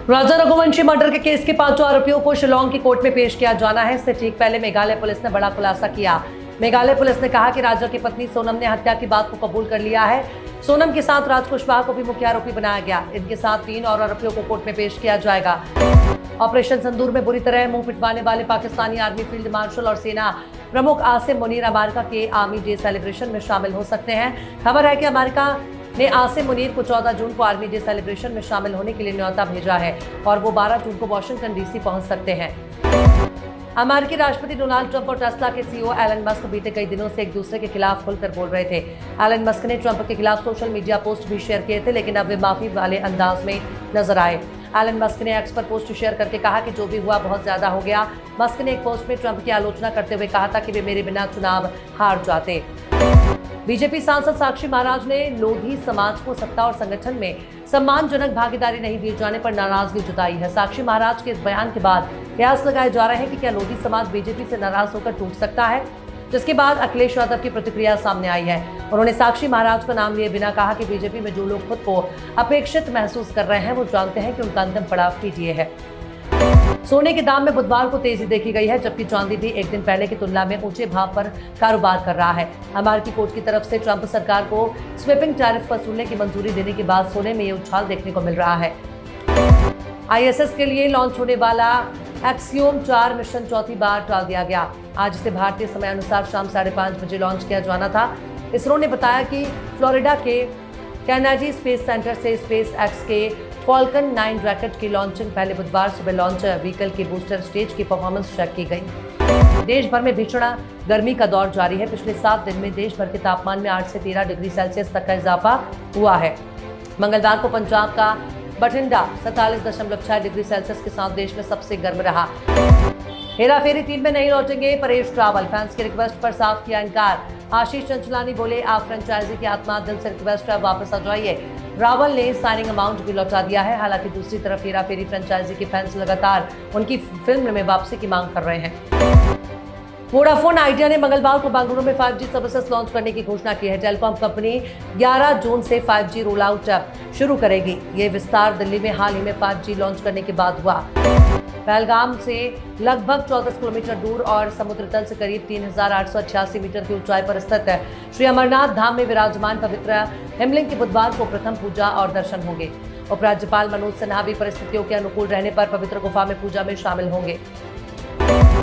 राजा Raghuvanshi murder के case के 5 आरोपियों को शिलांग की कोर्ट में पेश किया जाना है। इससे ठीक पहले मेघालय पुलिस ने बड़ा खुलासा किया। मेघालय पुलिस ने कहा कि राजा की पत्नी सोनम ने हत्या की बात को कबूल कर लिया है। सोनम के साथ राज कुशवाहा को भी मुख्य आरोपी बनाया गया। इनके साथ 3 और आरोपियों को कोर्ट में पेश किया जाएगा। ऑपरेशन संदूर में बुरी तरह मुंह पिटवाने वाले पाकिस्तानी आर्मी फील्ड मार्शल और सेना प्रमुख आसिम मुनीर अमेरिका के आर्मी डे सेलिब्रेशन में शामिल हो सकते हैं। खबर है कि अमेरिका ने आसिम मुनीर को 14 जून को आर्मी डे सेलिब्रेशन में शामिल होने के लिए न्योता भेजा है और वो 12 जून को वाशिंगटन डीसी पहुंच सकते हैं। अमेरिकी राष्ट्रपति डोनाल्ड ट्रंप और टेस्ला के सीईओ एलन मस्क बीते कई दिनों से एक दूसरे के खिलाफ खुलकर बोल रहे थे। एलन मस्क ने ट्रंप के खिलाफ सोशल मीडिया पोस्ट भी शेयर किए थे, लेकिन अब वे माफी वाले अंदाज में नजर आए। एलन मस्क ने एक्स पर पोस्ट शेयर करके कहा कि जो भी हुआ बहुत ज्यादा हो गया। मस्क ने एक पोस्ट में ट्रंप की आलोचना करते हुए कहा था कि वे मेरे बिना चुनाव हार जाते। बीजेपी सांसद साक्षी महाराज ने लोधी समाज को सत्ता और संगठन में सम्मानजनक भागीदारी नहीं दिए जाने पर नाराजगी जताई है। साक्षी महाराज के इस बयान के बाद कयास लगाए जा रहे हैं कि क्या लोधी समाज बीजेपी से नाराज होकर टूट सकता है, जिसके बाद अखिलेश यादव की प्रतिक्रिया सामने आई है। उन्होंने साक्षी महाराज का नाम लिए बिना कहा कि बीजेपी में जो लोग खुद को अपेक्षित महसूस कर रहे हैं वो जानते हैं कि उनका अंतिम पड़ाव पीटीए है। सोने के दाम में बुधवार को तेजी देखी गई है, जबकि चांदी भी एक दिन पहले की तुलना में ऊंचे भाव पर कारोबार कर रहा है। अमेरिकी कोर्ट की तरफ से ट्रंप सरकार को स्वीपिंग टैरिफ वसूलने की मंजूरी देने के बाद सोने में ये उछाल देखने को मिल रहा है। आईएसएस के लिए लॉन्च होने वाला एक्सियोम 4 मिशन चौथी बार टाल दिया गया। आज इसे भारतीय समय अनुसार शाम 5:30 बजे लॉन्च किया जाना था। इसरो ने बताया कि फ्लोरिडा के कैनेडी स्पेस सेंटर से स्पेस एक्स के फॉल्कन 9 रॉकेट की लॉन्चिंग पहले बुधवार सुबह लॉन्च व्हीकल के बूस्टर स्टेज की परफॉर्मेंस चेक की गई। देश भर में भीषण गर्मी का दौर जारी है। पिछले 7 दिन में देश भर के तापमान में 8 से 13 डिग्री सेल्सियस तक का इजाफा हुआ है। मंगलवार को पंजाब का बठिंडा 47.6 डिग्री सेल्सियस के साथ देश में सबसे गर्म रहा। हेरा फेरी 3 में नहीं लौटेंगे परेश रावल, फैंस की रिक्वेस्ट पर साफ किया इनकार। आशीष चंचलानी बोले, आप फ्रेंचाइजी की आत्मा, दिल से रिक्वेस्ट है वापस आ जाइए। रावल ने साइनिंग अमाउंट भी लौटा दिया है। हालांकि दूसरी तरफ हेरा फेरी फ्रेंचाइजी के फैंस लगातार उनकी फिल्म में वापसी की मांग कर रहे हैं। वोडाफोन आइडिया ने मंगलवार को बेंगलुरु में 5G सर्विसेज लॉन्च करने की घोषणा की है। टेलीकॉम कंपनी 11 जून से 5G रोल आउट शुरू करेगी। ये विस्तार दिल्ली में हाल ही में 5G लॉन्च करने के बाद हुआ। पहलगाम से लगभग 14 किलोमीटर दूर और समुद्र तल से करीब 3888 मीटर की ऊंचाई पर स्थित श्री अमरनाथ धाम में विराजमान पवित्र हिमलिंग की बुधवार को प्रथम पूजा और दर्शन होंगे। उपराज्यपाल मनोज सिन्हा भी परिस्थितियों के अनुकूल रहने पर पवित्र गुफा में पूजा में शामिल होंगे।